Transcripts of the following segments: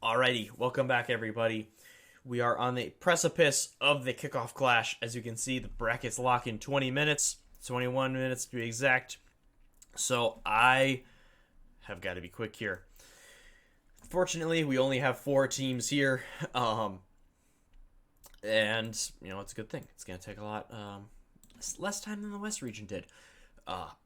Alrighty, welcome back, everybody. We are on the precipice of the kickoff clash. As you can see, the brackets lock in 20 minutes, 21 minutes to be exact. So I have got to be quick here. Fortunately, we only have 4 teams here, and it's a good thing. It's gonna take a lot less time than the West region did.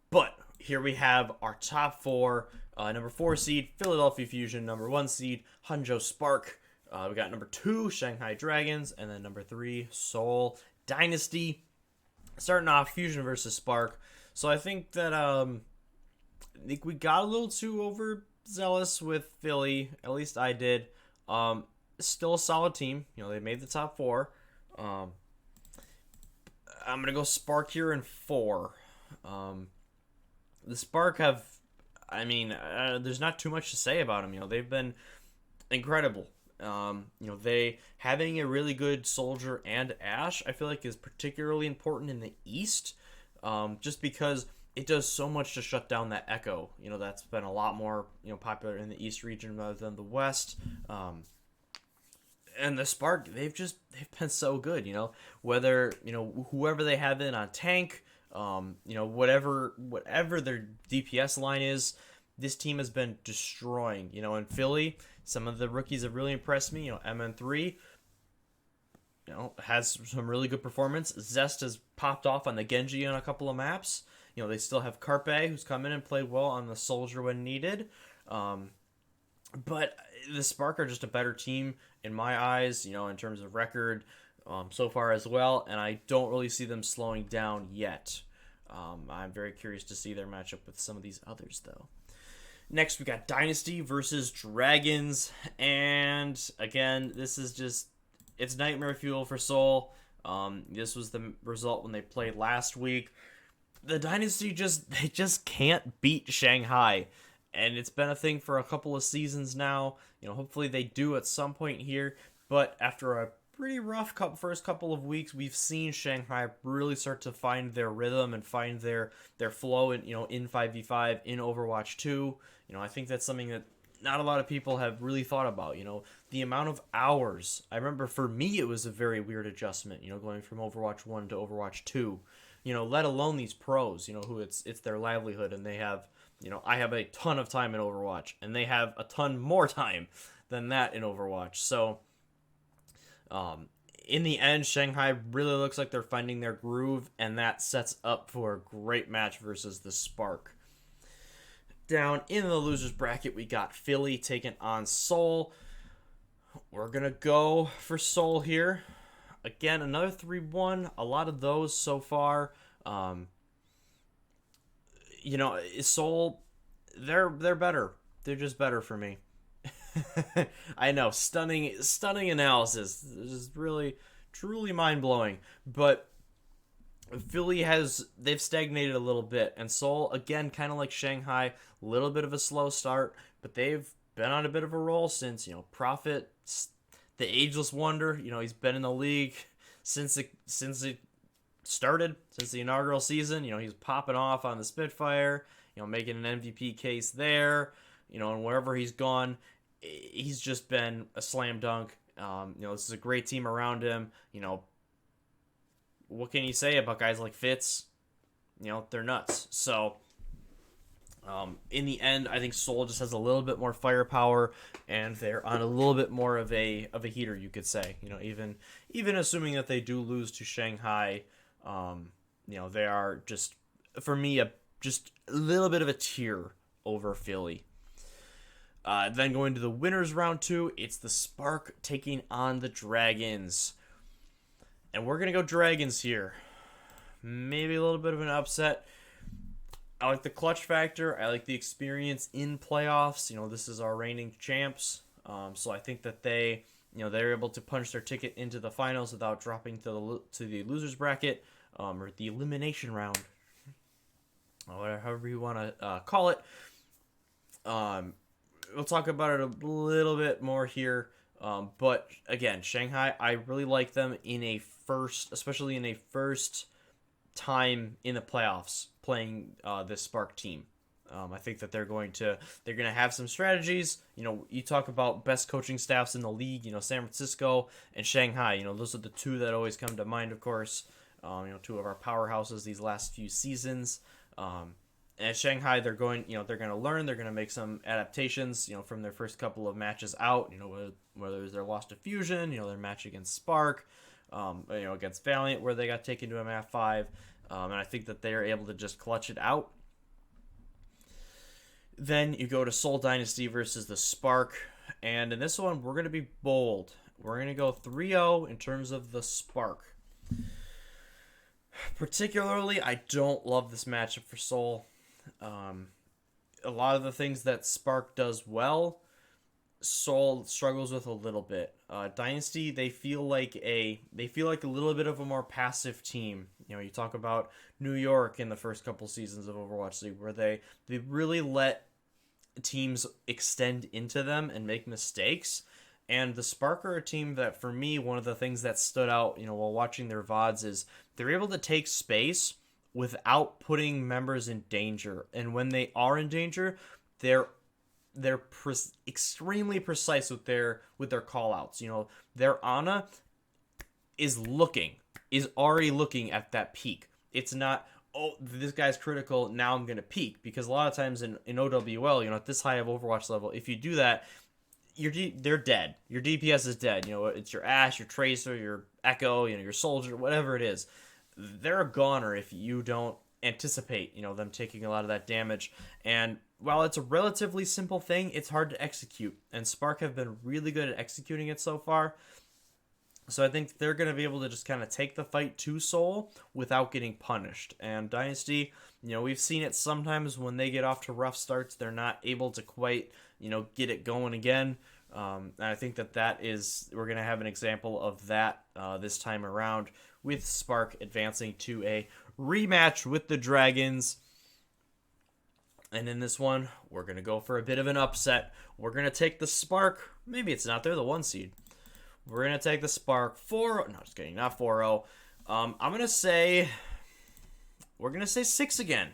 But here we have our top four. Number 4 seed, Philadelphia Fusion. Number 1 seed, Hangzhou Spark. We got number 2, Shanghai Dragons. And then number 3, Seoul Dynasty. Starting off, Fusion versus Spark. So I think that I think we got a little too overzealous with Philly. At least I did. Still a solid team. They made the top 4. I'm going to go Spark here in 4. The Spark have, there's not too much to say about them. They've been incredible. They having a really good Soldier and Ash, I feel like is particularly important in the East, just because it does so much to shut down that Echo. That's been a lot more popular in the East region rather than the West. And the Spark, they've been so good. Whether whoever they have in on tank. Whatever their DPS line is, this team has been destroying. In Philly, some of the rookies have really impressed me. MN3, has some really good performance. Zest has popped off on the Genji on a couple of maps. They still have Carpe, who's come in and played well on the Soldier when needed. But the Spark are just a better team in my eyes, in terms of record. So far as well, and I don't really see them slowing down yet. I'm very curious to see their matchup with some of these others, though. Next, we got Dynasty versus Dragons, and again, this is it's nightmare fuel for Seoul. This was the result when they played last week. The Dynasty they just can't beat Shanghai, and it's been a thing for a couple of seasons now. Hopefully they do at some point here, but after a pretty rough first couple of weeks, we've seen Shanghai really start to find their rhythm and find their flow in in 5v5 in Overwatch 2. I think that's something that not a lot of people have really thought about. The amount of hours. I remember for me it was a very weird adjustment, going from Overwatch 1 to Overwatch 2. Let alone these pros, who it's their livelihood, and they have, I have a ton of time in Overwatch and they have a ton more time than that in Overwatch. So in the end, Shanghai really looks like they're finding their groove, and that sets up for a great match versus the Spark. Down in the losers bracket, we got Philly taking on Seoul. We're going to go for Seoul here. Again, another 3-1. A lot of those so far. Seoul, they're better. They're just better for me. I know, stunning analysis. This is really, truly mind-blowing. But Philly they've stagnated a little bit. And Seoul, again, kind of like Shanghai, a little bit of a slow start. But they've been on a bit of a roll since, Prophet, the ageless wonder. He's been in the league since it started, since the inaugural season. He's popping off on the Spitfire, making an MVP case there. And wherever he's gone, he's just been a slam dunk. This is a great team around him. What can you say about guys like Fitz? They're nuts. So, in the end, I think Seoul just has a little bit more firepower, and they're on a little bit more of a heater, you could say. Even assuming that they do lose to Shanghai, they are just, for me, just a little bit of a tier over Philly. Then going to the winners round 2, it's the Spark taking on the Dragons. And we're going to go Dragons here. Maybe a little bit of an upset. I like the clutch factor. I like the experience in playoffs. This is our reigning champs. So I think that they're able to punch their ticket into the finals without dropping to the losers bracket, or the elimination round, or however you want to call it. We'll talk about it a little bit more here. But again, Shanghai, I really like them especially in a first time in the playoffs playing this Spark team. I think that they're going to have some strategies. You talk about best coaching staffs in the league. San Francisco and Shanghai. Those are the two that always come to mind, of course. Two of our powerhouses these last few seasons. And Shanghai, they're going to learn. They're going to make some adaptations. From their first couple of matches out. Whether it was their loss to Fusion. Their match against Spark. Against Valiant, where they got taken to a map 5. And I think that they're able to just clutch it out. Then you go to Seoul Dynasty versus the Spark. And in this one, we're going to be bold. We're going to go 3-0 in terms of the Spark. Particularly, I don't love this matchup for Seoul. A lot of the things that Spark does well, Seoul struggles with a little bit. Dynasty, they feel like a little bit of a more passive team. You talk about New York in the first couple seasons of Overwatch League, where they really let teams extend into them and make mistakes. And the Spark are a team that, for me, one of the things that stood out, while watching their VODs is they're able to take space without putting members in danger. And when they are in danger, they're extremely precise with their call outs. Their Ana is already looking at that peak. It's not, oh, this guy's critical, now I'm going to peak. Because a lot of times in OWL, at this high of Overwatch level, if you do that, they're dead. Your DPS is dead. It's your Ashe, your Tracer, your Echo, your Soldier, whatever it is. They're a goner if you don't anticipate, them taking a lot of that damage. And while it's a relatively simple thing, it's hard to execute. And Spark have been really good at executing it so far. So I think they're going to be able to just kind of take the fight to Seoul without getting punished. And Dynasty, we've seen it sometimes when they get off to rough starts, they're not able to quite, get it going again. And I think we're going to have an example of that this time around, with Spark advancing to a rematch with the Dragons. And in this one, we're going to go for a bit of an upset. We're going to take the Spark. Maybe it's not. They're the 1 seed. We're going to take the Spark 4. No, just kidding. Not 4-0. I'm going to say, we're going to say 6 again.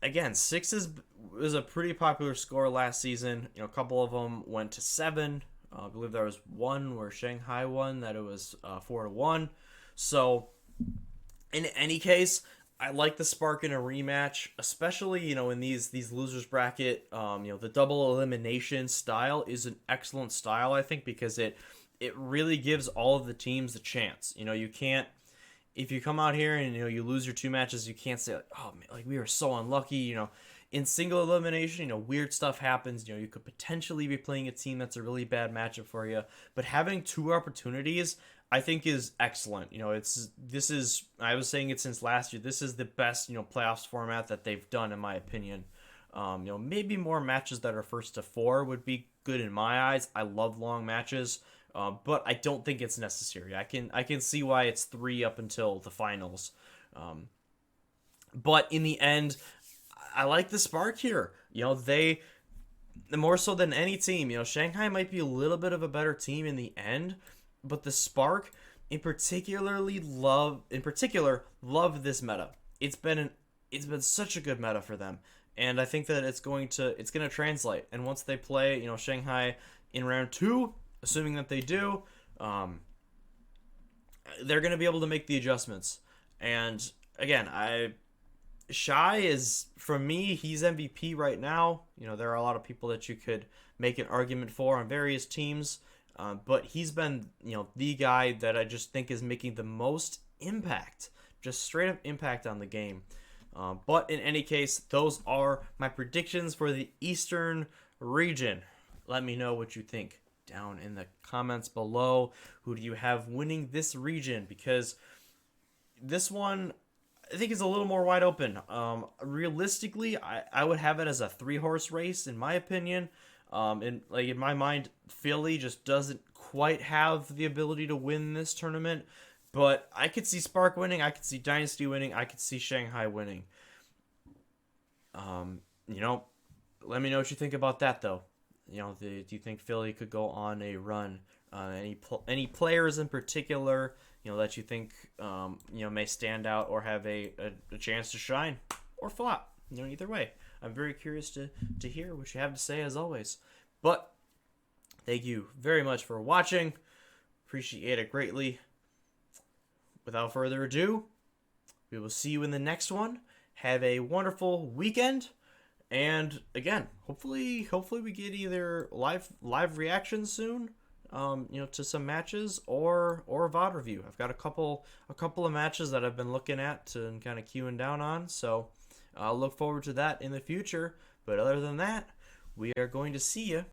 Again, 6 is a pretty popular score last season. A couple of them went to 7. I believe there was one where Shanghai won, that it was 4-1. So, in any case, I like the Spark in a rematch, especially, in these losers bracket. The double elimination style is an excellent style, I think, because it really gives all of the teams the chance. You can't, if you come out here and, you lose your 2 matches, you can't say, oh, man, we were so unlucky. In single elimination, weird stuff happens. You could potentially be playing a team that's a really bad matchup for you. But having 2 opportunities, I think, is excellent. I was saying it since last year. This is the best, playoffs format that they've done, in my opinion. Maybe more matches that are 1st to 4 would be good in my eyes. I love long matches, but I don't think it's necessary. I can see why it's 3 up until the finals. But in the end, I like the Spark here. They, more so than any team, Shanghai might be a little bit of a better team in the end, but the Spark in particular love this meta. It's been such a good meta for them, and I think that it's going to translate. And once they play, Shanghai in round 2, assuming that they do, they're going to be able to make the adjustments. And again, Shy is, for me, he's MVP right now. There are a lot of people that you could make an argument for on various teams. But he's been, the guy that I just think is making the most impact, just straight up impact on the game. But in any case, those are my predictions for the Eastern region. Let me know what you think down in the comments below. Who do you have winning this region? Because this one, I think, is a little more wide open. Realistically, I would have it as a 3-horse race, in my opinion. In my mind, Philly just doesn't quite have the ability to win this tournament. But I could see Spark winning. I could see Dynasty winning. I could see Shanghai winning. Let me know what you think about that, though. Do you think Philly could go on a run? Any players in particular, that you think, may stand out or have a chance to shine or flop? Either way. I'm very curious to hear what you have to say as always. But thank you very much for watching. Appreciate it greatly. Without further ado, we will see you in the next one. Have a wonderful weekend. And again, hopefully we get either live reactions soon, to some matches or VOD review. I've got a couple of matches that I've been looking at and kind of queuing down on, so I'll look forward to that in the future. But other than that, we are going to see you